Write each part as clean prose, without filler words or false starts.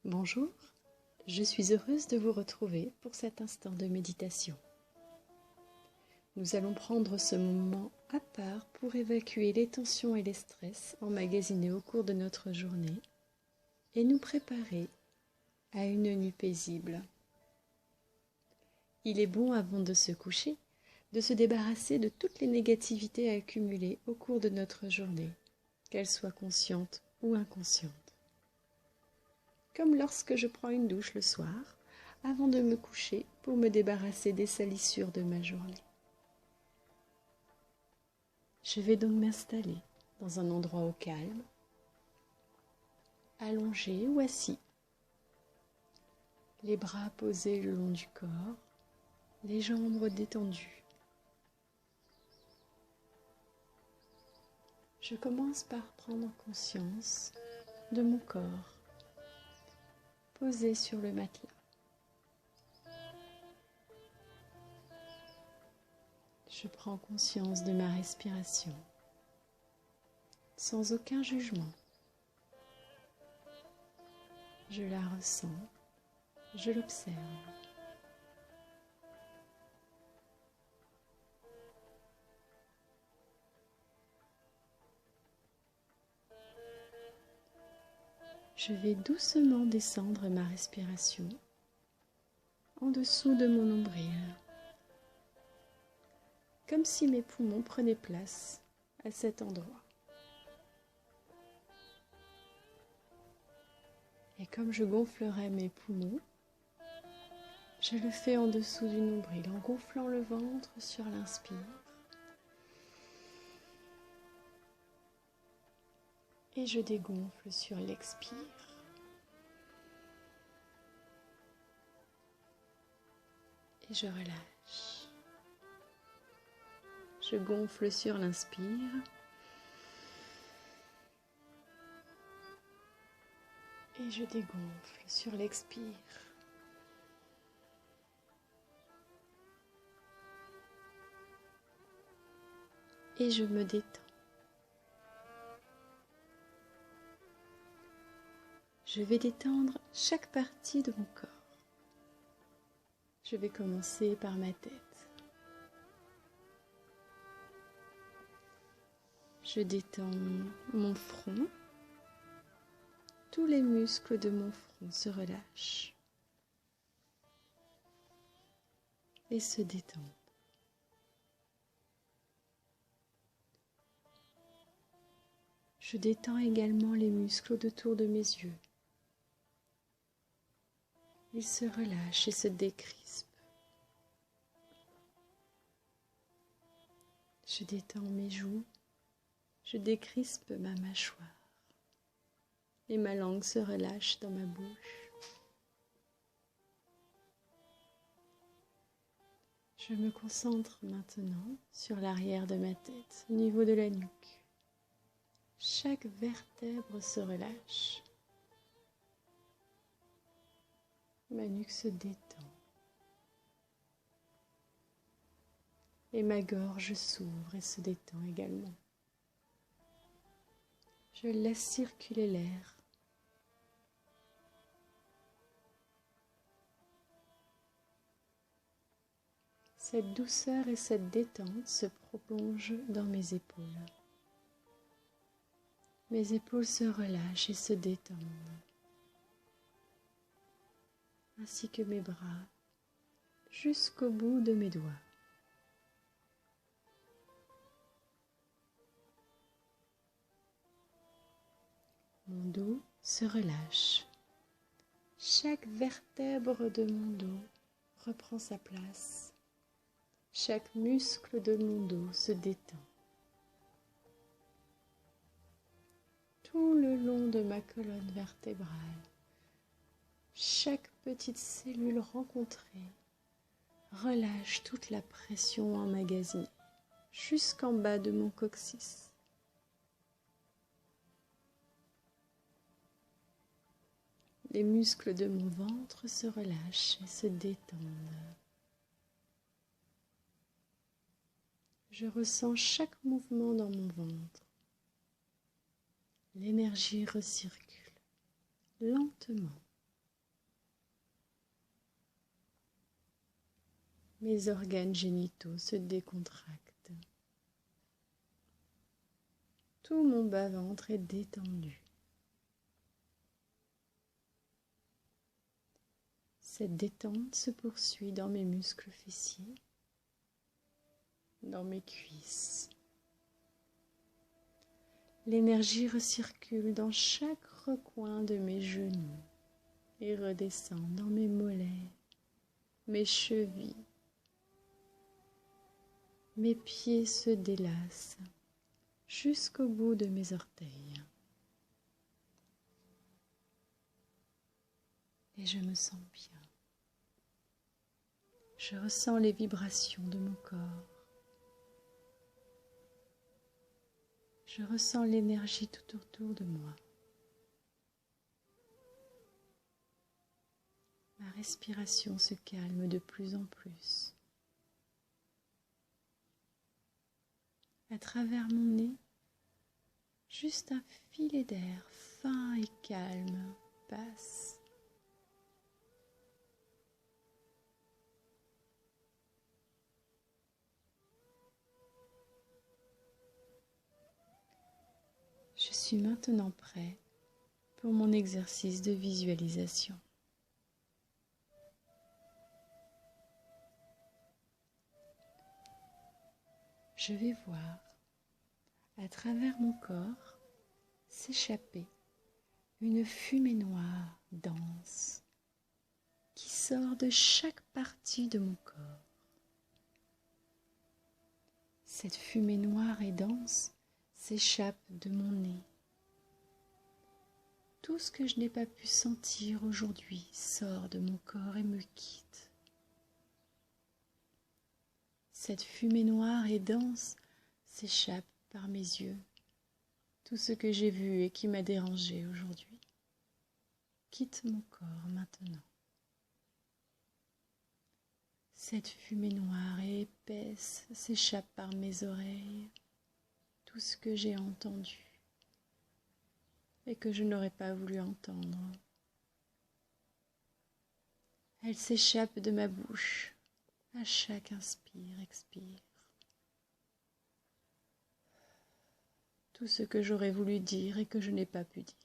Bonjour, je suis heureuse de vous retrouver pour cet instant de méditation. Nous allons prendre ce moment à part pour évacuer les tensions et les stress emmagasinés au cours de notre journée et nous préparer à une nuit paisible. Il est bon avant de se coucher de se débarrasser de toutes les négativités accumulées au cours de notre journée, qu'elles soient conscientes ou inconscientes. Comme lorsque je prends une douche le soir, avant de me coucher pour me débarrasser des salissures de ma journée. Je vais donc m'installer dans un endroit au calme, allongé ou assis, les bras posés le long du corps, les jambes détendues. Je commence par prendre conscience de mon corps posé sur le matelas. Je prends conscience de ma respiration, sans aucun jugement. Je la ressens, je l'observe. Je vais doucement descendre ma respiration en dessous de mon nombril, comme si mes poumons prenaient place à cet endroit. Et comme je gonflerai mes poumons, je le fais en dessous du nombril, en gonflant le ventre sur l'inspire. Et je dégonfle sur l'expire. Et je relâche. Je gonfle sur l'inspire. Et je dégonfle sur l'expire. Et je me détends. Je vais détendre chaque partie de mon corps. Je vais commencer par ma tête. Je détends mon front. Tous les muscles de mon front se relâchent et se détendent. Je détends également les muscles autour de mes yeux. Ils se relâchent et se décrispent. Je détends mes joues, je décrispe ma mâchoire et ma langue se relâche dans ma bouche. Je me concentre maintenant sur l'arrière de ma tête, au niveau de la nuque. Chaque vertèbre se relâche. Ma nuque se détend. Et ma gorge s'ouvre et se détend également. Je laisse circuler l'air. Cette douceur et cette détente se prolongent dans mes épaules. Mes épaules se relâchent et se détendent, ainsi que mes bras jusqu'au bout de mes doigts. Mon dos se relâche. Chaque vertèbre de mon dos reprend sa place. Chaque muscle de mon dos se détend. Tout le long de ma colonne vertébrale, chaque petite cellule rencontrée relâche toute la pression emmagasinée jusqu'en bas de mon coccyx. Les muscles de mon ventre se relâchent et se détendent. Je ressens chaque mouvement dans mon ventre. L'énergie recircule lentement Mes organes génitaux se décontractent. Tout mon bas-ventre est détendu. Cette détente se poursuit dans mes muscles fessiers, dans mes cuisses. L'énergie recircule dans chaque recoin de mes genoux et redescend dans mes mollets, mes chevilles. Mes pieds se délassent jusqu'au bout de mes orteils. Et je me sens bien. Je ressens les vibrations de mon corps. Je ressens l'énergie tout autour de moi. Ma respiration se calme de plus en plus. À travers mon nez, juste un filet d'air fin et calme passe. Je suis maintenant prêt pour mon exercice de visualisation. Je vais voir à travers mon corps s'échapper une fumée noire dense qui sort de chaque partie de mon corps. Cette fumée noire et dense s'échappe de mon nez. Tout ce que je n'ai pas pu sentir aujourd'hui sort de mon corps et me quitte. Cette fumée noire et dense s'échappe par mes yeux. Tout ce que j'ai vu et qui m'a dérangé aujourd'hui quitte mon corps maintenant. Cette fumée noire et épaisse s'échappe par mes oreilles. Tout ce que j'ai entendu et que je n'aurais pas voulu entendre. Elle s'échappe de ma bouche à chaque inspire, expire. Tout ce que j'aurais voulu dire et que je n'ai pas pu dire.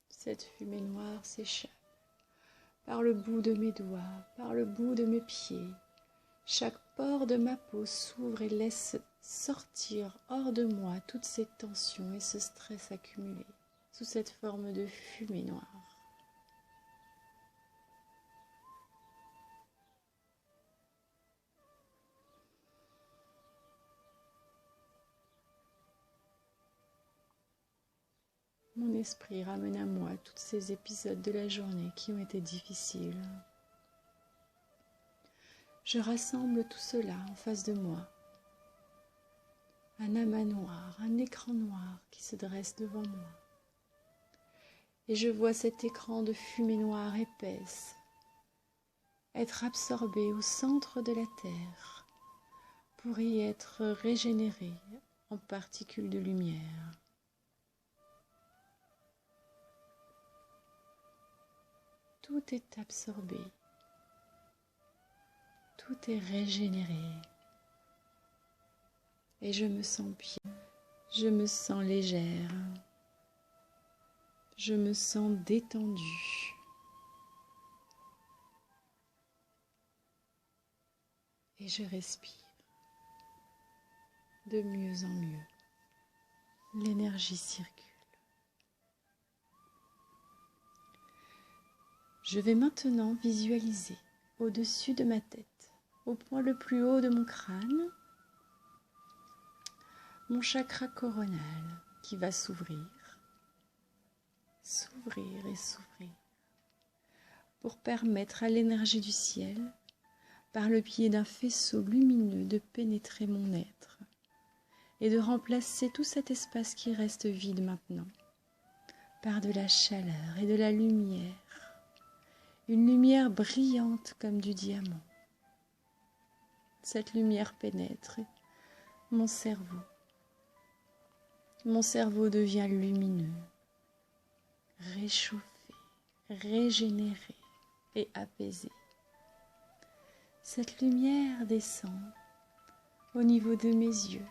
Cette fumée noire s'échappe par le bout de mes doigts, par le bout de mes pieds. Chaque pore de ma peau s'ouvre et laisse sortir hors de moi toutes ces tensions et ce stress accumulé sous cette forme de fumée noire. Mon esprit ramène à moi tous ces épisodes de la journée qui ont été difficiles. Je rassemble tout cela en face de moi. Un amas noir, un écran noir qui se dresse devant moi. Et je vois cet écran de fumée noire épaisse être absorbé au centre de la Terre pour y être régénéré en particules de lumière. Tout est absorbé, tout est régénéré et je me sens bien, je me sens légère, je me sens détendue. Et je respire de mieux en mieux. L'énergie circule. Je vais maintenant visualiser au-dessus de ma tête, au point le plus haut de mon crâne, mon chakra coronal qui va s'ouvrir et s'ouvrir pour permettre à l'énergie du ciel, par le biais d'un faisceau lumineux, de pénétrer mon être et de remplacer tout cet espace qui reste vide maintenant par de la chaleur et de la lumière. Une lumière brillante comme du diamant. Cette lumière pénètre mon cerveau. Mon cerveau devient lumineux, réchauffé, régénéré et apaisé. Cette lumière descend au niveau de mes yeux,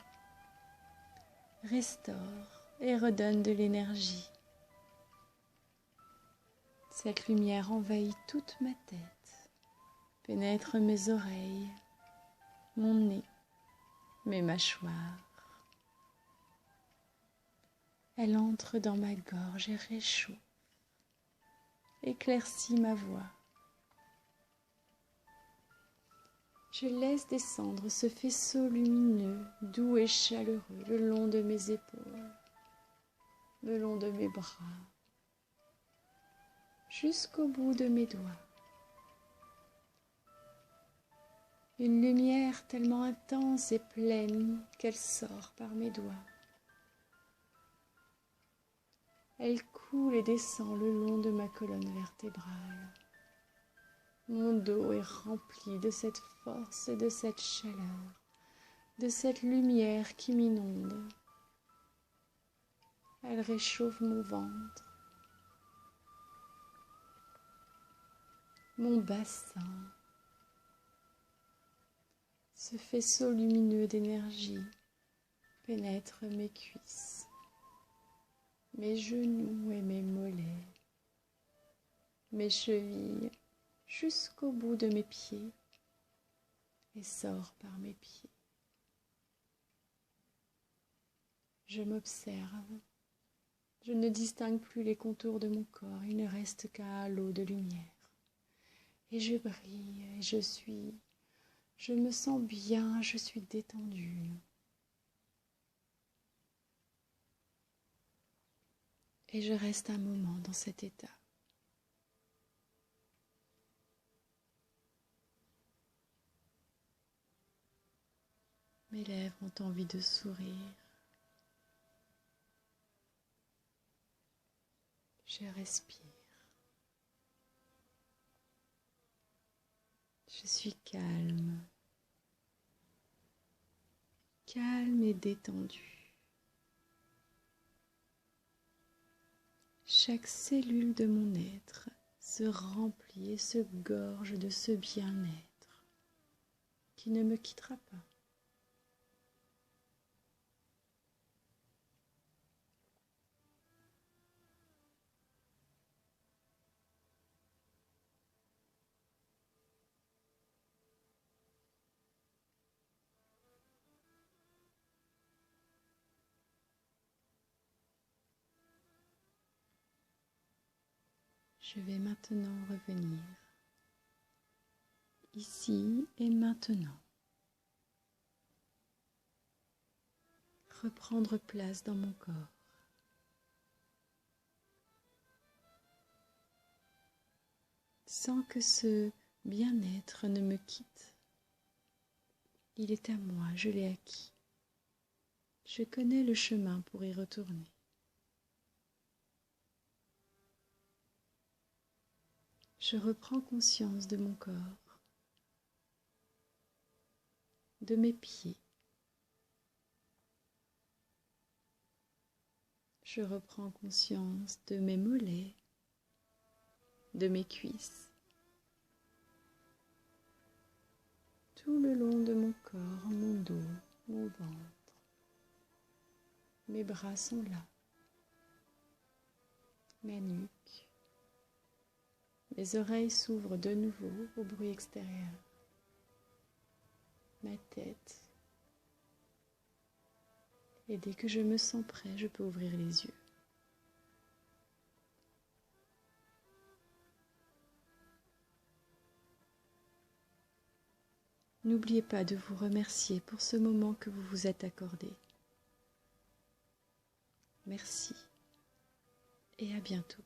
restaure et redonne de l'énergie. Cette lumière envahit toute ma tête, pénètre mes oreilles, mon nez, mes mâchoires. Elle entre dans ma gorge et réchauffe, éclaircit ma voix. Je laisse descendre ce faisceau lumineux, doux et chaleureux, le long de mes épaules, le long de mes bras, jusqu'au bout de mes doigts. Une lumière tellement intense et pleine qu'elle sort par mes doigts. Elle coule et descend le long de ma colonne vertébrale. Mon dos est rempli de cette force et de cette chaleur, de cette lumière qui m'inonde. Elle réchauffe mon ventre, mon bassin. Ce faisceau lumineux d'énergie pénètre mes cuisses, mes genoux et mes mollets, mes chevilles jusqu'au bout de mes pieds et sort par mes pieds. Je m'observe, je ne distingue plus les contours de mon corps, il ne reste qu'un halo de lumière. Et je brille et je me sens bien, je suis détendue. Et je reste un moment dans cet état. Mes lèvres ont envie de sourire. Je respire. Je suis calme. Calme et détendue. Chaque cellule de mon être se remplit et se gorge de ce bien-être qui ne me quittera pas. Je vais maintenant revenir ici et maintenant. Reprendre place dans mon corps. Sans que ce bien-être ne me quitte. Il est à moi, je l'ai acquis. Je connais le chemin pour y retourner. Je reprends conscience de mon corps, de mes pieds. Je reprends conscience de mes mollets, de mes cuisses. Tout le long de mon corps, mon dos, mon ventre. Mes bras sont là. Ma nuque. Mes oreilles s'ouvrent de nouveau au bruit extérieur. Ma tête. Et dès que je me sens prêt, je peux ouvrir les yeux. N'oubliez pas de vous remercier pour ce moment que vous vous êtes accordé. Merci et à bientôt.